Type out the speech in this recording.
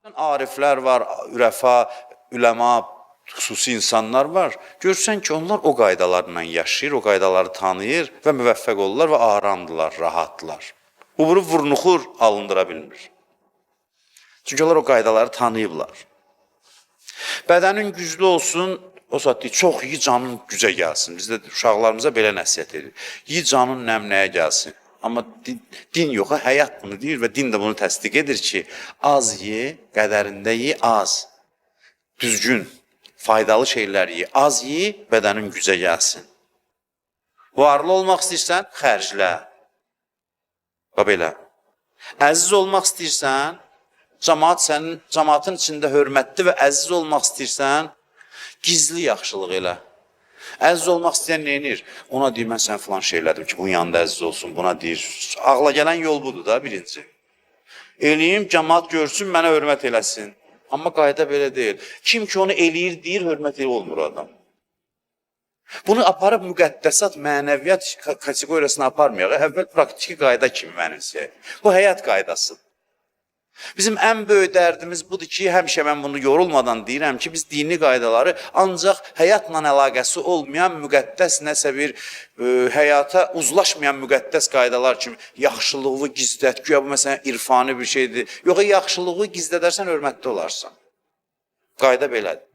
Ariflər var, ürəfa, üləma, xüsusi insanlar var. Görsən ki, onlar o qaydalarla yaşayır, o qaydaları tanıyır və müvəffəq olurlar və aramdılar, rahatdılar. Vurub vurnuxur, alındıra bilmir. Çünki onlar o qaydaları tanıyıblar. Bədənin güclü olsun, o saat çox iyi canın gücə gəlsin. Biz də uşaqlarımıza belə nəsihət edir. İyi canın nəmnəyə gəlsin. Amma din yox, həyat bunu deyir və din də bunu təsdiq edir ki, az ye, qədərində ye, az. Düzgün, faydalı şeylər ye, az ye, bədənin gücə gəlsin. Varlı olmaq istəyirsən, xərclə. Və belə. Əziz olmaq istəyirsən, cəmaatın içində hörmətli və əziz olmaq istəyirsən, gizli yaxşılıq elə. Əziz olmaq istəyən neyinir? Ona deyir, mən sən filan şeylədim ki, bunun yanında əziz olsun, buna deyir. Ağla gələn yol budur da birinci. Eləyim, cəmaat görsün, mənə hörmət eləsin. Amma qayda belə deyil. Kim ki onu eləyir, deyir, hörmət elə olmur adam. Bunu aparıb müqəddəsat, mənəviyyat kateqoriyasına aparmayaq. Əvvəl praktiki qayda kimi mənimsəyək. Bu həyat qaydasıdır. Bizim ən böyük dərdimiz budur ki, həmişə mən bunu yorulmadan deyirəm ki, biz dini qaydaları ancaq həyatla əlaqəsi olmayan müqəddəs nəsə bir həyata uzlaşmayan müqəddəs qaydalar kimi yaxşılığı gizlət, güya bu məsələn irfani bir şeydir. Yox, yaxşılığı gizlədərsən, hörmətli olarsan. Qayda belədir.